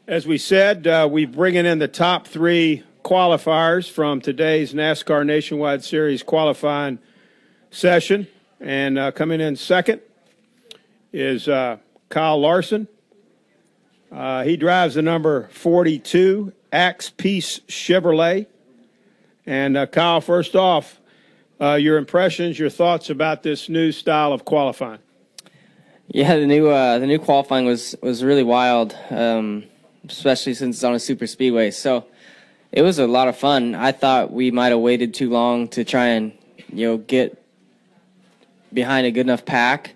As we said, we're bringing in the top three qualifiers from today's NASCAR Nationwide Series qualifying session. And coming in second is Kyle Larson. He drives the number 42 Axe Piece Chevrolet. And Kyle, first off, your impressions, your thoughts about this new style of qualifying. Yeah, the new qualifying was really wild, especially since it's on a super speedway. So it was a lot of fun. I thought we might have waited too long to try and get behind a good enough pack,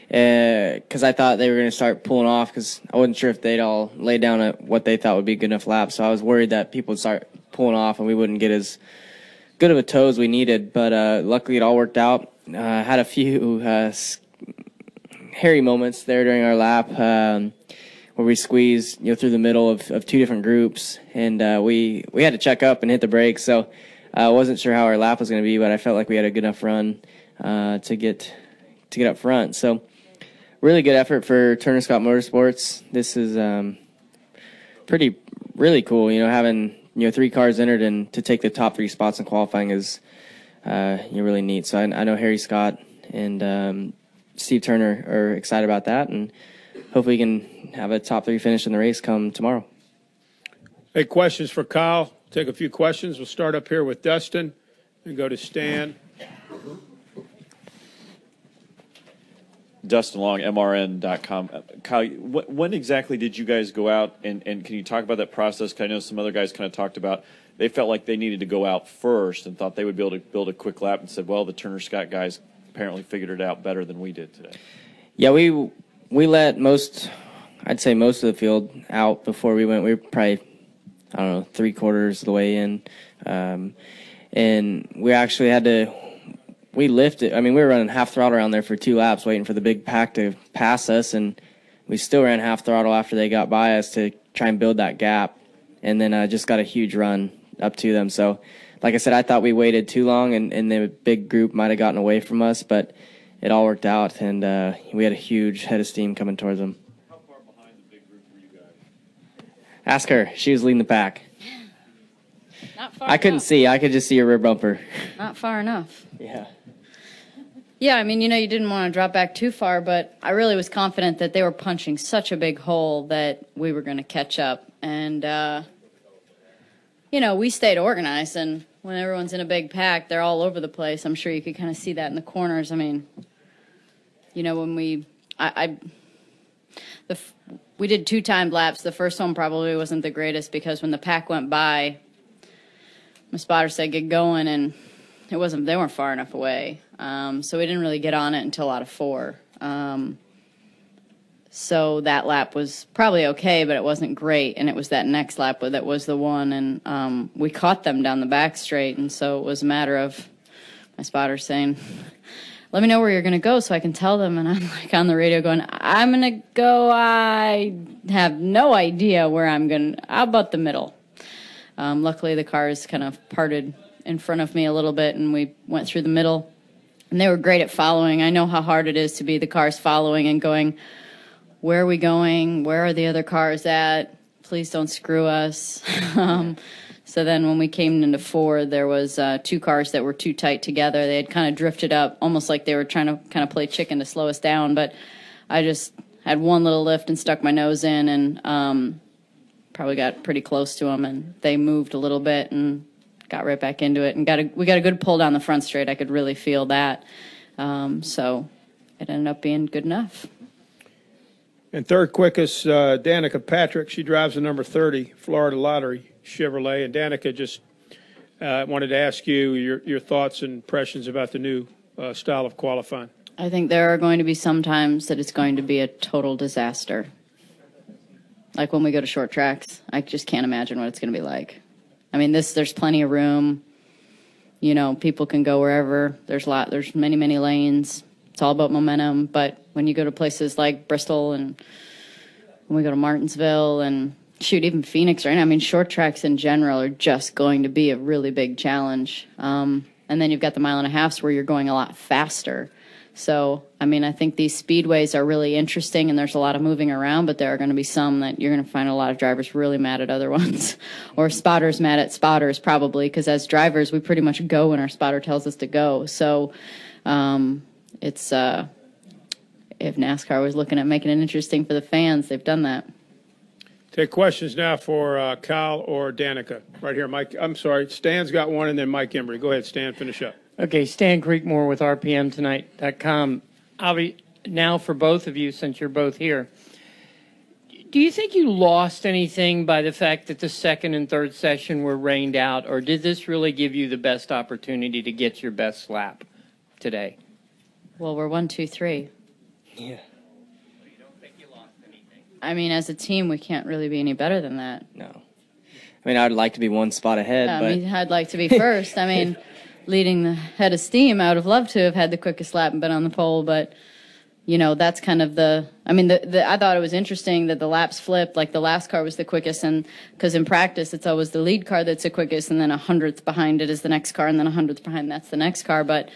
because I thought they were going to start pulling off, because I wasn't sure if they'd all lay down at what they thought would be a good enough lap. So I was worried that people would start pulling off and we wouldn't get as good of a tow as we needed. But luckily it all worked out. Had a few hairy moments there during our lap, where we squeezed through the middle of two different groups, and we had to check up and hit the brakes. So I wasn't sure how our lap was going to be, but I felt like we had a good enough run to get up front. So really good effort for Turner Scott Motorsports. This is really cool. Having three cars entered and to take the top three spots in qualifying is really neat. So I know Harry Scott and Steve Turner are excited about that, and hopefully we can have a top three finish in the race come tomorrow. Hey, questions for Kyle? Take a few questions. We'll start up here with Dustin and go to Stan. Dustin Long, MRN.com. Kyle, when exactly did you guys go out, and can you talk about that process? Because I know some other guys kind of talked about they felt like they needed to go out first and thought they would be able to build a quick lap, and said, well, the Turner Scott guys apparently figured it out better than we did today. Yeah, we let I'd say most of the field out before we went. We were probably, I don't know, 3/4 of the way in. And we actually had to, we lifted. I mean, we were running half throttle around there for 2 laps waiting for the big pack to pass us, and we still ran half throttle after they got by us to try and build that gap, and then just got a huge run up to them. So, like I said, I thought we waited too long, and the big group might have gotten away from us, but it all worked out, and we had a huge head of steam coming towards them. How far behind the big group were you guys? Ask her. She was leading the pack. Not far I couldn't enough. see. I could just see her rear bumper. Not far enough. Yeah. Yeah, I mean, you didn't want to drop back too far, but I really was confident that they were punching such a big hole that we were going to catch up. And, we stayed organized, and when everyone's in a big pack, they're all over the place. I'm sure you could kind of see that in the corners. I mean, when we did 2 timed laps. The first one probably wasn't the greatest, because when the pack went by, my spotter said get going, and they weren't far enough away. So we didn't really get on it until out of 4. So that lap was probably okay, but it wasn't great. And it was that next lap that was the one. And we caught them down the back straight. And so it was a matter of my spotter saying, let me know where you're going to go so I can tell them. And I'm like on the radio going, I'm going to go. I have no idea where I'm going. How about the middle? Luckily, the cars kind of parted in front of me a little bit, and we went through the middle. And they were great at following. I know how hard it is to be the cars following and going, where are we going? Where are the other cars at? Please don't screw us. So then when we came into 4, there was 2 cars that were too tight together. They had kind of drifted up, almost like they were trying to kind of play chicken to slow us down. But I just had one little lift and stuck my nose in, and probably got pretty close to them. And they moved a little bit and got right back into it. And we got a good pull down the front straight. I could really feel that. So it ended up being good enough. And third quickest, Danica Patrick. She drives the number 30 Florida Lottery Chevrolet. And Danica, just wanted to ask you your thoughts and impressions about the new style of qualifying. I think there are going to be some times that it's going to be a total disaster. Like when we go to short tracks, I just can't imagine what it's going to be like. I mean, there's plenty of room. People can go wherever. There's many, many lanes. It's all about momentum. But when you go to places like Bristol, and when we go to Martinsville, and shoot, even Phoenix right now, I mean, short tracks in general are just going to be a really big challenge. And then you've got the 1.5 miles where you're going a lot faster. So, I mean, I think these speedways are really interesting, and there's a lot of moving around, but there are going to be some that you're going to find a lot of drivers really mad at other ones, or spotters mad at spotters, probably, because as drivers, we pretty much go when our spotter tells us to go. So, it's if NASCAR was looking at making it interesting for the fans, they've done that. Take questions now for Kyle or Danica. Right here, Mike. I'm sorry, Stan's got one, and then Mike Embry. Go ahead, Stan, finish up. Okay, Stan Creekmore with RPMTonight.com. Now for both of you, since you're both here, do you think you lost anything by the fact that the second and third session were rained out, or did this really give you the best opportunity to get your best lap today? Well, we're 1, 2, 3. Yeah. I mean, as a team, we can't really be any better than that. No. I mean, I'd like to be one spot ahead, Yeah, but I mean, I'd like to be first. I mean, leading the head of steam, I would have loved to have had the quickest lap and been on the pole, but, you know, that's kind of I mean, I thought it was interesting that the laps flipped, like the last car was the quickest, and because in practice it's always the lead car that's the quickest, and then 100th behind it is the next car, and then 100th behind that's the next car, but,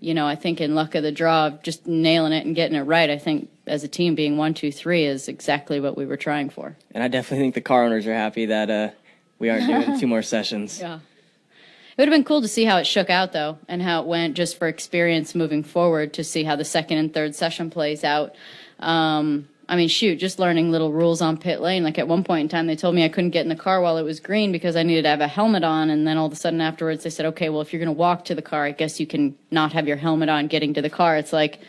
you know, I think in luck of the draw, just nailing it and getting it right, I think as a team being 1, 2, 3 is exactly what we were trying for. and I definitely think the car owners are happy that we aren't doing 2 more sessions. Yeah. It would have been cool to see how it shook out, though, and how it went just for experience moving forward to see how the second and third session plays out. I mean, shoot, just learning little rules on pit lane. Like at one point in time, they told me I couldn't get in the car while it was green because I needed to have a helmet on. And then all of a sudden afterwards, they said, okay, well, if you're going to walk to the car, I guess you can not have your helmet on getting to the car. It's like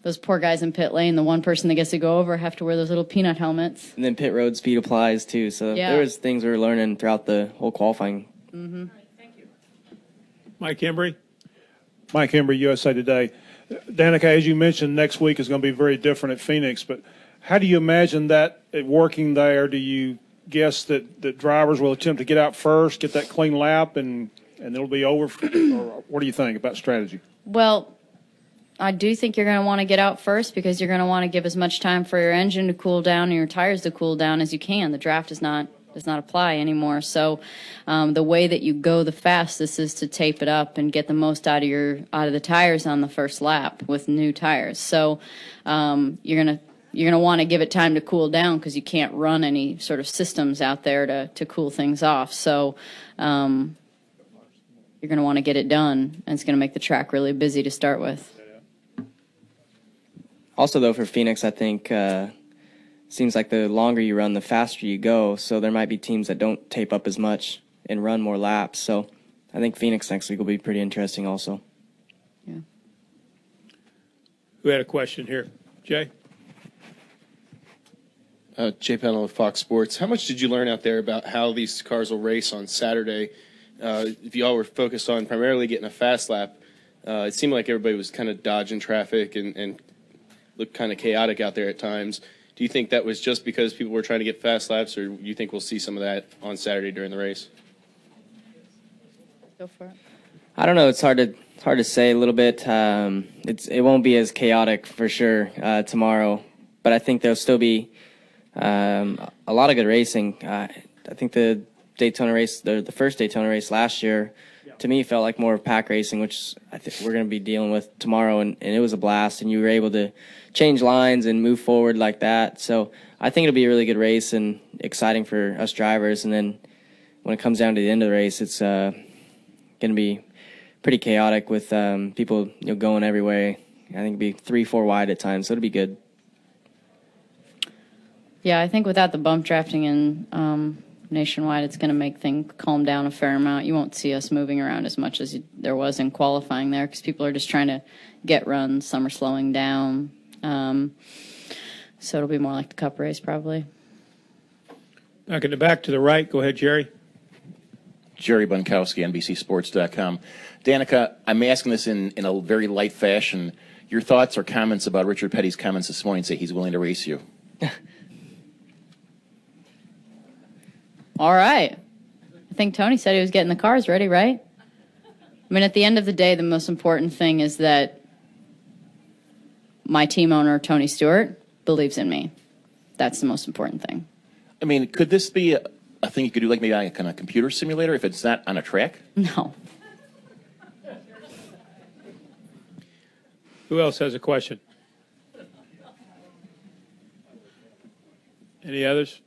those poor guys in pit lane, the one person that gets to go over have to wear those little peanut helmets. And then pit road speed applies, too. So Yeah. there was things we were learning throughout the whole qualifying. Mm-hmm. Mike Embry. Mike Embry, USA Today. Danica, as you mentioned, next week is going to be very different at Phoenix, but how do you imagine that working there? Do you guess that drivers will attempt to get out first, get that clean lap, and it'll be over? Or what do you think about strategy? Well, I do think you're going to want to get out first because you're going to want to give as much time for your engine to cool down and your tires to cool down as you can. The draft does not apply anymore. So the way that you go the fastest is to tape it up and get the most out of the tires on the first lap with new tires. So you're gonna want to give it time to cool down because you can't run any sort of systems out there to cool things off. So you're gonna want to get it done, and it's gonna make the track really busy to start with. Also, though, for Phoenix, I think seems like the longer you run, the faster you go. So there might be teams that don't tape up as much and run more laps. So I think Phoenix next week will be pretty interesting also. Yeah. Who had a question here? Jay? Jay Pennell of Fox Sports. How much did you learn out there about how these cars will race on Saturday? If you all were focused on primarily getting a fast lap, it seemed like everybody was kind of dodging traffic and looked kind of chaotic out there at times. Do you think that was just because people were trying to get fast laps, or do you think we'll see some of that on Saturday during the race? Go for it. I don't know. It's hard to say a little bit. It won't be as chaotic for sure tomorrow, but I think there'll still be a lot of good racing. I think the Daytona race, the first Daytona race last year, to me felt like more pack racing, which I think we're going to be dealing with tomorrow, and it was a blast, and you were able to change lines and move forward like that. So I think it'll be a really good race and exciting for us drivers. And then when it comes down to the end of the race, it's going to be pretty chaotic with people going every way. I think it'll be 3-4 wide at times, so it'll be good. Yeah, I think without the bump drafting in nationwide, it's going to make things calm down a fair amount. You won't see us moving around as much as there was in qualifying there because people are just trying to get runs. Some are slowing down. So it'll be more like the Cup race probably. Back in the back to the right. Go ahead, Jerry. Jerry Bunkowski, NBCSports.com. Danica, I'm asking this in a very light fashion. Your thoughts or comments about Richard Petty's comments this morning say he's willing to race you? All right. I think Tony said he was getting the cars ready, right? I mean, at the end of the day, the most important thing is that my team owner, Tony Stewart, believes in me. That's the most important thing. I mean, could this be a thing you could do like maybe on a computer simulator if it's not on a track? No. Who else has a question? Any others?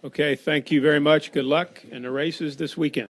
Okay, thank you very much. Good luck in the races this weekend.